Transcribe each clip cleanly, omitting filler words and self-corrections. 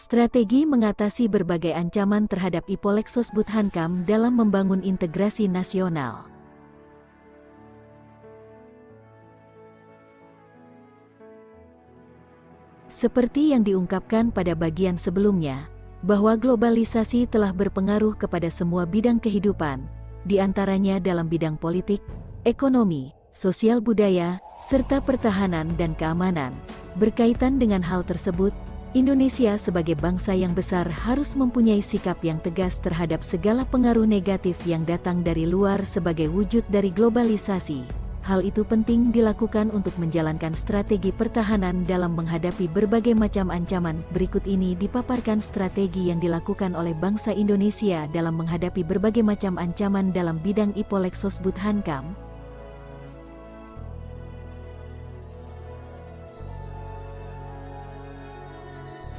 Strategi mengatasi berbagai ancaman terhadap Ipolexos-Buthankam dalam membangun integrasi nasional. Seperti yang diungkapkan pada bagian sebelumnya, bahwa globalisasi telah berpengaruh kepada semua bidang kehidupan, di antaranya dalam bidang politik, ekonomi, sosial budaya, serta pertahanan dan keamanan. Berkaitan dengan hal tersebut, Indonesia sebagai bangsa yang besar harus mempunyai sikap yang tegas terhadap segala pengaruh negatif yang datang dari luar sebagai wujud dari globalisasi. Hal itu penting dilakukan untuk menjalankan strategi pertahanan dalam menghadapi berbagai macam ancaman. Berikut ini dipaparkan strategi yang dilakukan oleh bangsa Indonesia dalam menghadapi berbagai macam ancaman dalam bidang Ipolexos-Buthankam.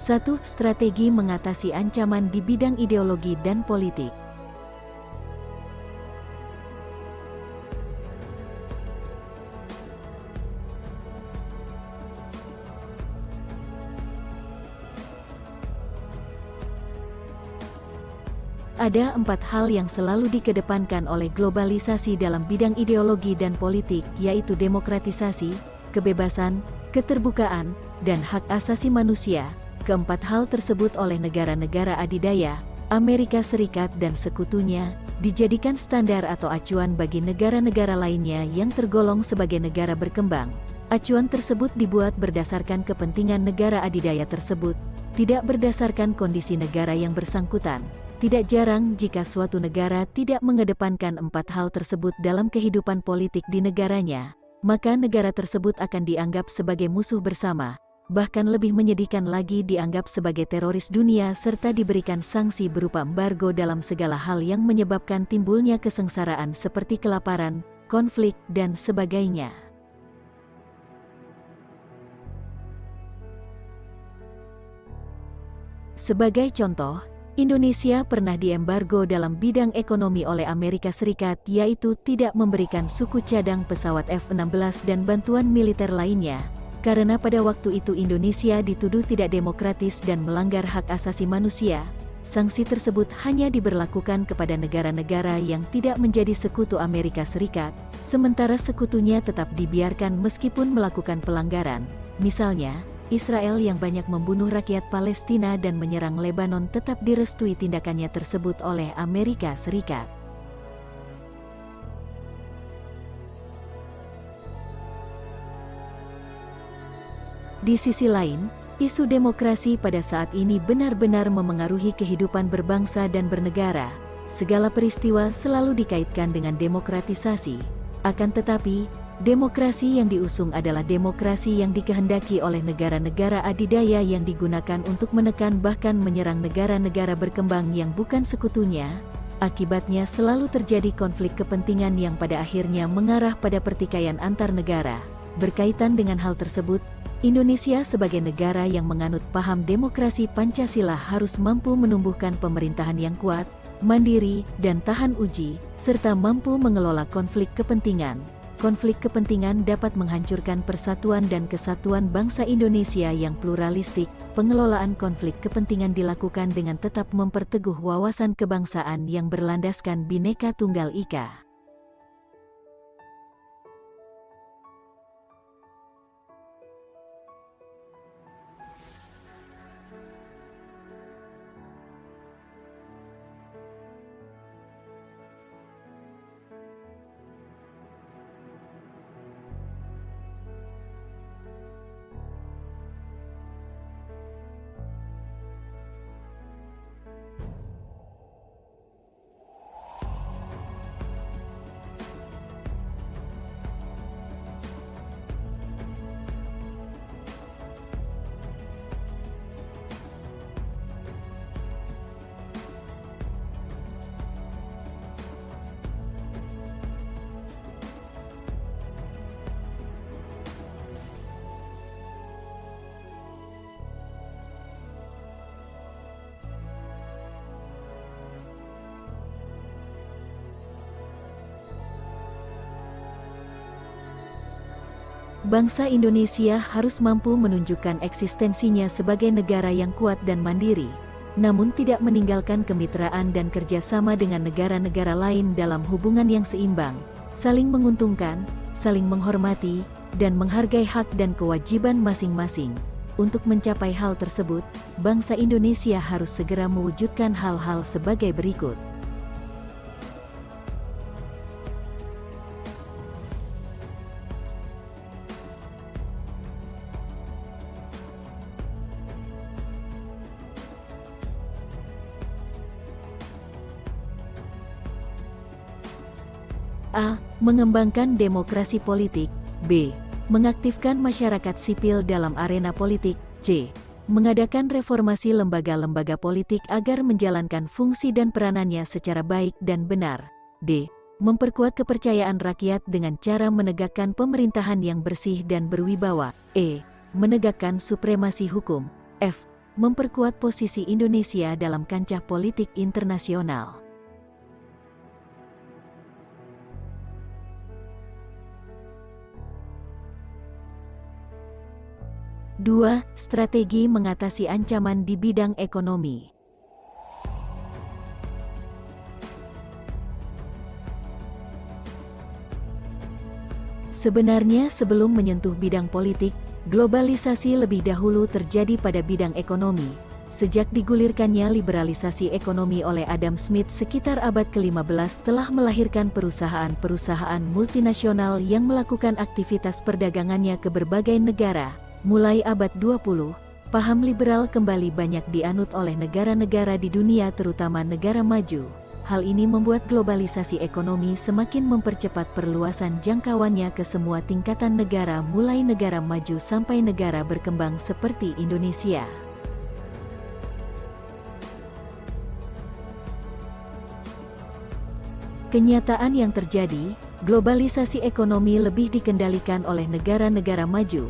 1. Strategi mengatasi ancaman di bidang ideologi dan politik. Ada 4 hal yang selalu dikedepankan oleh globalisasi dalam bidang ideologi dan politik, yaitu demokratisasi, kebebasan, keterbukaan, dan hak asasi manusia. Keempat hal tersebut oleh negara-negara adidaya, Amerika Serikat dan sekutunya, dijadikan standar atau acuan bagi negara-negara lainnya yang tergolong sebagai negara berkembang. Acuan tersebut dibuat berdasarkan kepentingan negara adidaya tersebut, tidak berdasarkan kondisi negara yang bersangkutan. Tidak jarang jika suatu negara tidak mengedepankan 4 hal tersebut dalam kehidupan politik di negaranya, maka negara tersebut akan dianggap sebagai musuh bersama. Bahkan lebih menyedihkan lagi dianggap sebagai teroris dunia serta diberikan sanksi berupa embargo dalam segala hal yang menyebabkan timbulnya kesengsaraan seperti kelaparan, konflik, dan sebagainya. Sebagai contoh, Indonesia pernah diembargo dalam bidang ekonomi oleh Amerika Serikat, yaitu tidak memberikan suku cadang pesawat F-16 dan bantuan militer lainnya. Karena pada waktu itu Indonesia dituduh tidak demokratis dan melanggar hak asasi manusia, sanksi tersebut hanya diberlakukan kepada negara-negara yang tidak menjadi sekutu Amerika Serikat, sementara sekutunya tetap dibiarkan meskipun melakukan pelanggaran. Misalnya, Israel yang banyak membunuh rakyat Palestina dan menyerang Lebanon tetap direstui tindakannya tersebut oleh Amerika Serikat. Di sisi lain, isu demokrasi pada saat ini benar-benar memengaruhi kehidupan berbangsa dan bernegara. Segala peristiwa selalu dikaitkan dengan demokratisasi. Akan tetapi, demokrasi yang diusung adalah demokrasi yang dikehendaki oleh negara-negara adidaya yang digunakan untuk menekan bahkan menyerang negara-negara berkembang yang bukan sekutunya. Akibatnya selalu terjadi konflik kepentingan yang pada akhirnya mengarah pada pertikaian antar negara. Berkaitan dengan hal tersebut, Indonesia sebagai negara yang menganut paham demokrasi Pancasila harus mampu menumbuhkan pemerintahan yang kuat, mandiri, dan tahan uji, serta mampu mengelola konflik kepentingan. Konflik kepentingan dapat menghancurkan persatuan dan kesatuan bangsa Indonesia yang pluralistik. Pengelolaan konflik kepentingan dilakukan dengan tetap memperteguh wawasan kebangsaan yang berlandaskan Bhinneka Tunggal Ika. Bangsa Indonesia harus mampu menunjukkan eksistensinya sebagai negara yang kuat dan mandiri, namun tidak meninggalkan kemitraan dan kerjasama dengan negara-negara lain dalam hubungan yang seimbang, saling menguntungkan, saling menghormati, dan menghargai hak dan kewajiban masing-masing. Untuk mencapai hal tersebut, bangsa Indonesia harus segera mewujudkan hal-hal sebagai berikut. A. Mengembangkan demokrasi politik. B. Mengaktifkan masyarakat sipil dalam arena politik. C. Mengadakan reformasi lembaga-lembaga politik agar menjalankan fungsi dan peranannya secara baik dan benar. D. Memperkuat kepercayaan rakyat dengan cara menegakkan pemerintahan yang bersih dan berwibawa. E. Menegakkan supremasi hukum. F. Memperkuat posisi Indonesia dalam kancah politik internasional. 2. Strategi mengatasi ancaman di bidang ekonomi. Sebenarnya sebelum menyentuh bidang politik, globalisasi lebih dahulu terjadi pada bidang ekonomi. Sejak digulirkannya liberalisasi ekonomi oleh Adam Smith sekitar abad ke-15 telah melahirkan perusahaan-perusahaan multinasional yang melakukan aktivitas perdagangannya ke berbagai negara. Mulai abad 20, paham liberal kembali banyak dianut oleh negara-negara di dunia terutama negara maju. Hal ini membuat globalisasi ekonomi semakin mempercepat perluasan jangkauannya ke semua tingkatan negara mulai negara maju sampai negara berkembang seperti Indonesia. Kenyataan yang terjadi, globalisasi ekonomi lebih dikendalikan oleh negara-negara maju.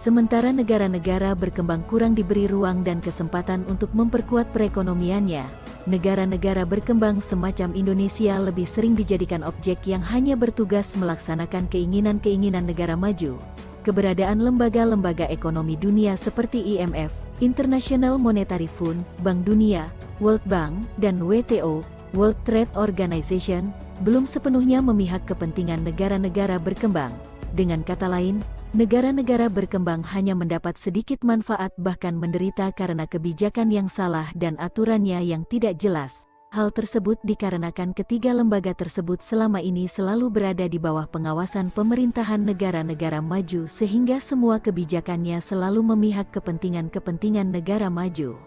Sementara negara-negara berkembang kurang diberi ruang dan kesempatan untuk memperkuat perekonomiannya, negara-negara berkembang semacam Indonesia lebih sering dijadikan objek yang hanya bertugas melaksanakan keinginan-keinginan negara maju. Keberadaan lembaga-lembaga ekonomi dunia seperti IMF, International Monetary Fund, Bank Dunia, World Bank, dan WTO, World Trade Organization, belum sepenuhnya memihak kepentingan negara-negara berkembang. Dengan kata lain, negara-negara berkembang hanya mendapat sedikit manfaat bahkan menderita karena kebijakan yang salah dan aturannya yang tidak jelas. Hal tersebut dikarenakan ketiga lembaga tersebut selama ini selalu berada di bawah pengawasan pemerintahan negara-negara maju sehingga semua kebijakannya selalu memihak kepentingan-kepentingan negara maju.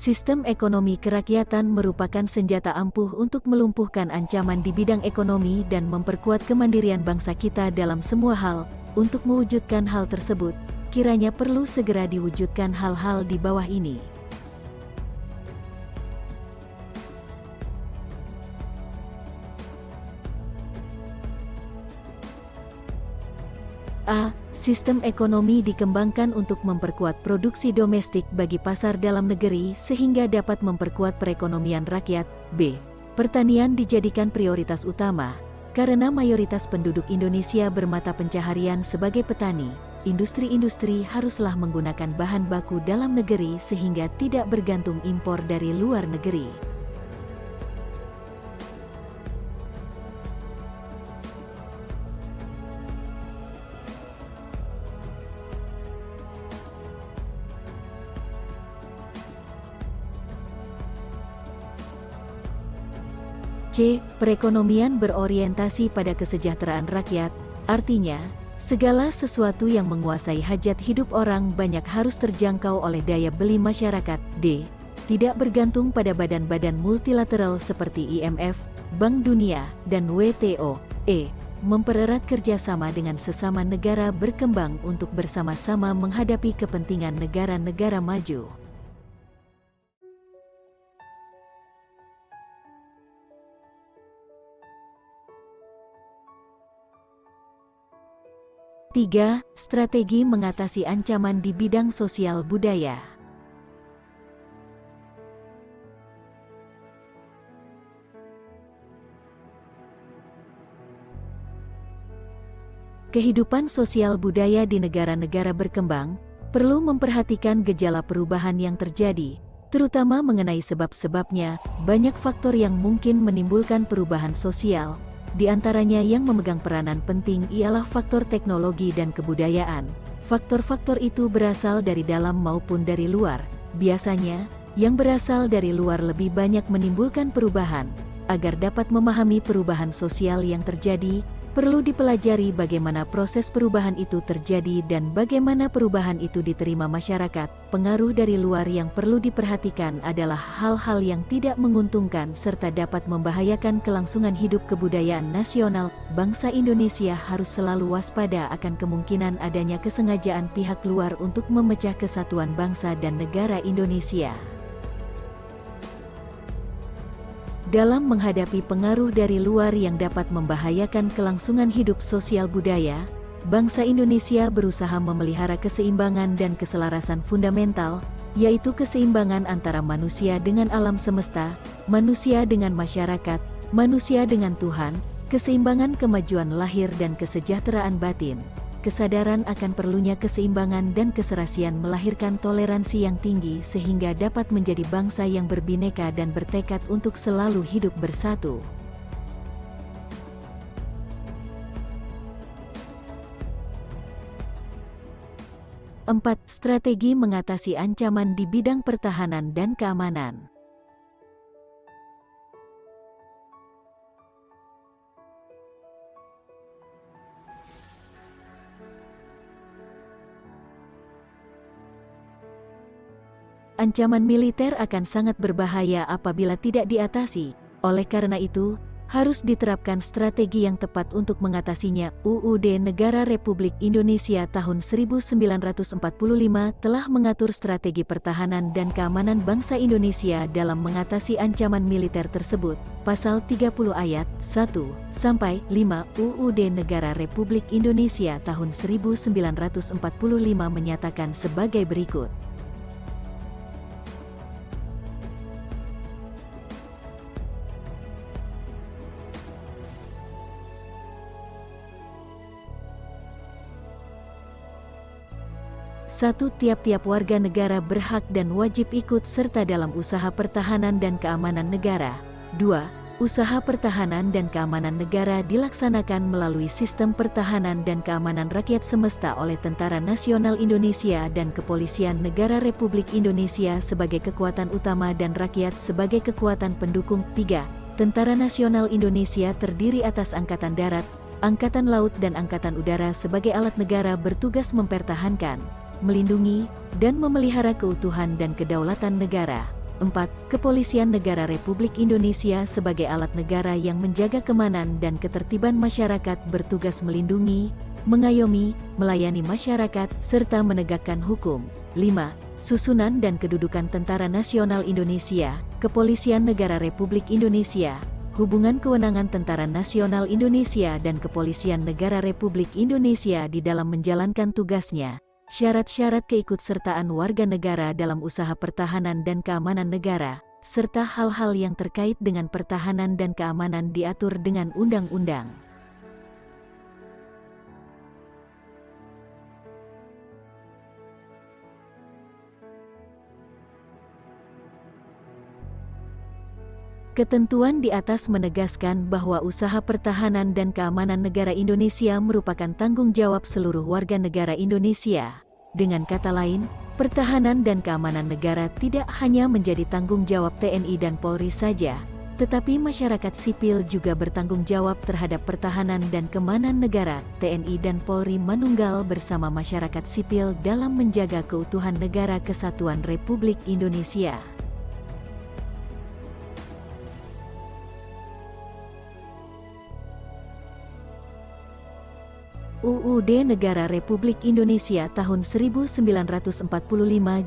Sistem ekonomi kerakyatan merupakan senjata ampuh untuk melumpuhkan ancaman di bidang ekonomi dan memperkuat kemandirian bangsa kita dalam semua hal. Untuk mewujudkan hal tersebut, kiranya perlu segera diwujudkan hal-hal di bawah ini. A. Sistem ekonomi dikembangkan untuk memperkuat produksi domestik bagi pasar dalam negeri sehingga dapat memperkuat perekonomian rakyat. B. Pertanian dijadikan prioritas utama. Karena mayoritas penduduk Indonesia bermata pencaharian sebagai petani, industri-industri haruslah menggunakan bahan baku dalam negeri sehingga tidak bergantung impor dari luar negeri. C. Perekonomian berorientasi pada kesejahteraan rakyat, artinya, segala sesuatu yang menguasai hajat hidup orang banyak harus terjangkau oleh daya beli masyarakat. D. Tidak bergantung pada badan-badan multilateral seperti IMF, Bank Dunia, dan WTO. E. Mempererat kerjasama dengan sesama negara berkembang untuk bersama-sama menghadapi kepentingan negara-negara maju. 3. Strategi mengatasi ancaman di bidang sosial budaya. Kehidupan sosial budaya di negara-negara berkembang perlu memperhatikan gejala perubahan yang terjadi, terutama mengenai sebab-sebabnya. Banyak faktor yang mungkin menimbulkan perubahan sosial, di antaranya yang memegang peranan penting ialah faktor teknologi dan kebudayaan. Faktor-faktor itu berasal dari dalam maupun dari luar. Biasanya, yang berasal dari luar lebih banyak menimbulkan perubahan. Agar dapat memahami perubahan sosial yang terjadi, perlu dipelajari bagaimana proses perubahan itu terjadi dan bagaimana perubahan itu diterima masyarakat. Pengaruh dari luar yang perlu diperhatikan adalah hal-hal yang tidak menguntungkan serta dapat membahayakan kelangsungan hidup kebudayaan nasional. Bangsa Indonesia harus selalu waspada akan kemungkinan adanya kesengajaan pihak luar untuk memecah kesatuan bangsa dan negara Indonesia. Dalam menghadapi pengaruh dari luar yang dapat membahayakan kelangsungan hidup sosial budaya, bangsa Indonesia berusaha memelihara keseimbangan dan keselarasan fundamental, yaitu keseimbangan antara manusia dengan alam semesta, manusia dengan masyarakat, manusia dengan Tuhan, keseimbangan kemajuan lahir dan kesejahteraan batin. Kesadaran akan perlunya keseimbangan dan keserasian melahirkan toleransi yang tinggi sehingga dapat menjadi bangsa yang berbineka dan bertekad untuk selalu hidup bersatu. Empat, strategi mengatasi ancaman di bidang pertahanan dan keamanan. Ancaman militer akan sangat berbahaya apabila tidak diatasi. Oleh karena itu, harus diterapkan strategi yang tepat untuk mengatasinya. UUD Negara Republik Indonesia tahun 1945 telah mengatur strategi pertahanan dan keamanan bangsa Indonesia dalam mengatasi ancaman militer tersebut. Pasal 30 ayat 1 sampai 5 UUD Negara Republik Indonesia tahun 1945 menyatakan sebagai berikut. Satu, tiap-tiap warga negara berhak dan wajib ikut serta dalam usaha pertahanan dan keamanan negara. 2. Usaha pertahanan dan keamanan negara dilaksanakan melalui sistem pertahanan dan keamanan rakyat semesta oleh Tentara Nasional Indonesia dan Kepolisian Negara Republik Indonesia sebagai kekuatan utama dan rakyat sebagai kekuatan pendukung. 3. Tentara Nasional Indonesia terdiri atas Angkatan Darat, Angkatan Laut dan Angkatan Udara sebagai alat negara bertugas mempertahankan, melindungi, dan memelihara keutuhan dan kedaulatan negara. 4. Kepolisian Negara Republik Indonesia sebagai alat negara yang menjaga keamanan dan ketertiban masyarakat bertugas melindungi, mengayomi, melayani masyarakat, serta menegakkan hukum. 5. Susunan dan kedudukan Tentara Nasional Indonesia, Kepolisian Negara Republik Indonesia, hubungan kewenangan Tentara Nasional Indonesia dan Kepolisian Negara Republik Indonesia di dalam menjalankan tugasnya. Syarat-syarat keikutsertaan warga negara dalam usaha pertahanan dan keamanan negara, serta hal-hal yang terkait dengan pertahanan dan keamanan diatur dengan undang-undang. Ketentuan di atas menegaskan bahwa usaha pertahanan dan keamanan negara Indonesia merupakan tanggung jawab seluruh warga negara Indonesia. Dengan kata lain, pertahanan dan keamanan negara tidak hanya menjadi tanggung jawab TNI dan Polri saja, tetapi masyarakat sipil juga bertanggung jawab terhadap pertahanan dan keamanan negara. TNI dan Polri manunggal bersama masyarakat sipil dalam menjaga keutuhan negara kesatuan Republik Indonesia. UUD Negara Republik Indonesia tahun 1945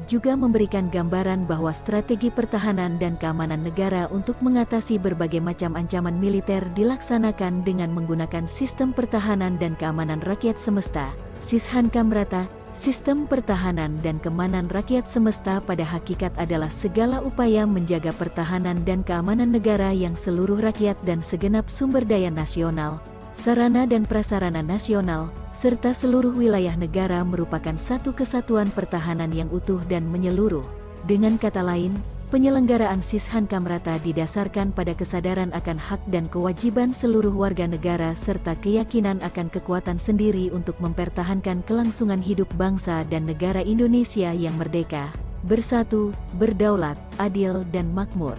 juga memberikan gambaran bahwa strategi pertahanan dan keamanan negara untuk mengatasi berbagai macam ancaman militer dilaksanakan dengan menggunakan sistem pertahanan dan keamanan rakyat semesta, Sishankamrata. Sistem pertahanan dan keamanan rakyat semesta pada hakikat adalah segala upaya menjaga pertahanan dan keamanan negara yang seluruh rakyat dan segenap sumber daya nasional, sarana dan prasarana nasional, serta seluruh wilayah negara merupakan satu kesatuan pertahanan yang utuh dan menyeluruh. Dengan kata lain, penyelenggaraan Sishankamrata didasarkan pada kesadaran akan hak dan kewajiban seluruh warga negara serta keyakinan akan kekuatan sendiri untuk mempertahankan kelangsungan hidup bangsa dan negara Indonesia yang merdeka, bersatu, berdaulat, adil dan makmur.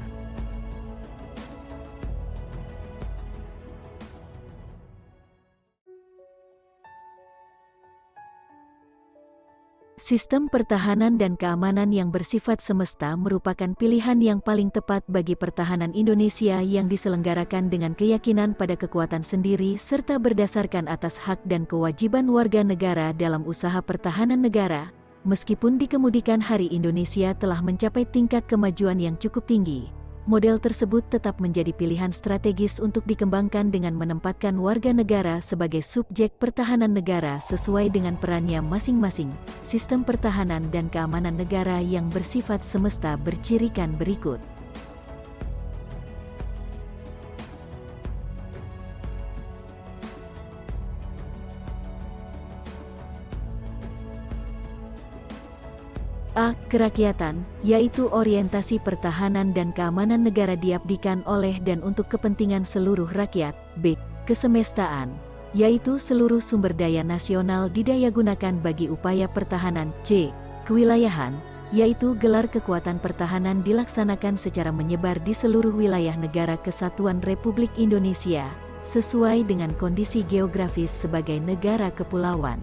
Sistem pertahanan dan keamanan yang bersifat semesta merupakan pilihan yang paling tepat bagi pertahanan Indonesia yang diselenggarakan dengan keyakinan pada kekuatan sendiri serta berdasarkan atas hak dan kewajiban warga negara dalam usaha pertahanan negara. Meskipun di kemudian hari Indonesia telah mencapai tingkat kemajuan yang cukup tinggi, model tersebut tetap menjadi pilihan strategis untuk dikembangkan dengan menempatkan warga negara sebagai subjek pertahanan negara sesuai dengan perannya masing-masing. Sistem pertahanan dan keamanan negara yang bersifat semesta bercirikan berikut. A. Kerakyatan, yaitu orientasi pertahanan dan keamanan negara diabdikan oleh dan untuk kepentingan seluruh rakyat. B. Kesemestaan, yaitu seluruh sumber daya nasional didayagunakan bagi upaya pertahanan. C. Kewilayahan, yaitu gelar kekuatan pertahanan dilaksanakan secara menyebar di seluruh wilayah negara kesatuan Republik Indonesia, sesuai dengan kondisi geografis sebagai negara kepulauan.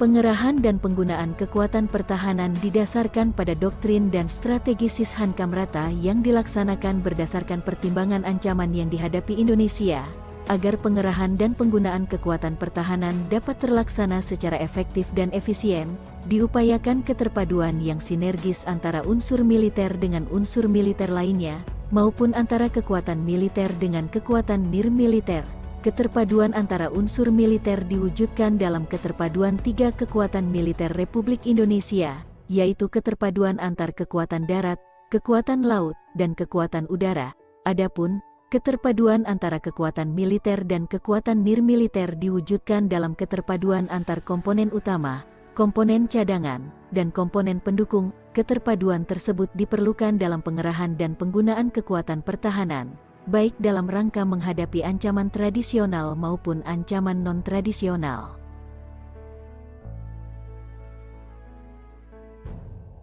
Pengerahan dan penggunaan kekuatan pertahanan didasarkan pada doktrin dan strategi Sishankamrata yang dilaksanakan berdasarkan pertimbangan ancaman yang dihadapi Indonesia, agar pengerahan dan penggunaan kekuatan pertahanan dapat terlaksana secara efektif dan efisien, diupayakan keterpaduan yang sinergis antara unsur militer dengan unsur militer lainnya, maupun antara kekuatan militer dengan kekuatan nirmiliter. Keterpaduan antara unsur militer diwujudkan dalam keterpaduan tiga kekuatan militer Republik Indonesia, yaitu keterpaduan antar kekuatan darat, kekuatan laut, dan kekuatan udara. Adapun keterpaduan antara kekuatan militer dan kekuatan nirmiliter diwujudkan dalam keterpaduan antar komponen utama, komponen cadangan, dan komponen pendukung. Keterpaduan tersebut diperlukan dalam pengerahan dan penggunaan kekuatan pertahanan, baik dalam rangka menghadapi ancaman tradisional maupun ancaman non-tradisional.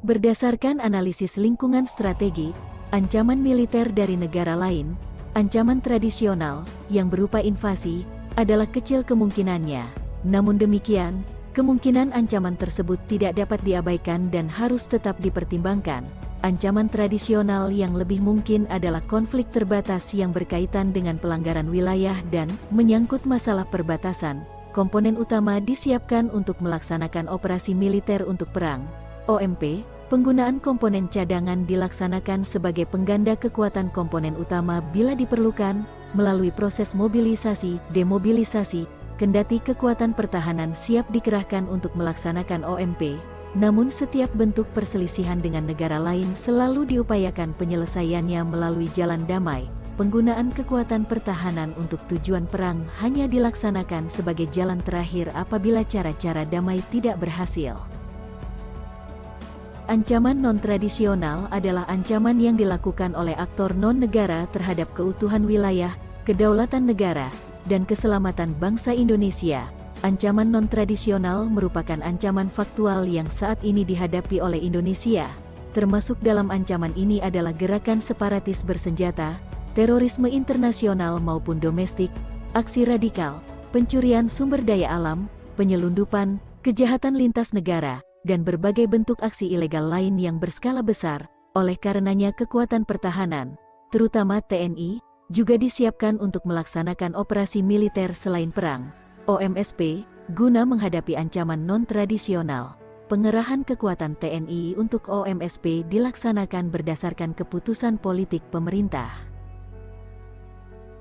Berdasarkan analisis lingkungan strategi, ancaman militer dari negara lain, ancaman tradisional, yang berupa invasi, adalah kecil kemungkinannya. Namun demikian, kemungkinan ancaman tersebut tidak dapat diabaikan dan harus tetap dipertimbangkan. Ancaman tradisional yang lebih mungkin adalah konflik terbatas yang berkaitan dengan pelanggaran wilayah dan menyangkut masalah perbatasan. Komponen utama disiapkan untuk melaksanakan operasi militer untuk perang. OMP, penggunaan komponen cadangan dilaksanakan sebagai pengganda kekuatan komponen utama bila diperlukan, melalui proses mobilisasi, demobilisasi, kendati kekuatan pertahanan siap dikerahkan untuk melaksanakan OMP. Namun setiap bentuk perselisihan dengan negara lain selalu diupayakan penyelesaiannya melalui jalan damai. Penggunaan kekuatan pertahanan untuk tujuan perang hanya dilaksanakan sebagai jalan terakhir apabila cara-cara damai tidak berhasil. Ancaman non-tradisional adalah ancaman yang dilakukan oleh aktor non-negara terhadap keutuhan wilayah, kedaulatan negara, dan keselamatan bangsa Indonesia. Ancaman non-tradisional merupakan ancaman faktual yang saat ini dihadapi oleh Indonesia. Termasuk dalam ancaman ini adalah gerakan separatis bersenjata, terorisme internasional maupun domestik, aksi radikal, pencurian sumber daya alam, penyelundupan, kejahatan lintas negara, dan berbagai bentuk aksi ilegal lain yang berskala besar. Oleh karenanya kekuatan pertahanan, terutama TNI, juga disiapkan untuk melaksanakan operasi militer selain perang. OMSP, guna menghadapi ancaman non-tradisional. Pengerahan kekuatan TNI untuk OMSP dilaksanakan berdasarkan keputusan politik pemerintah.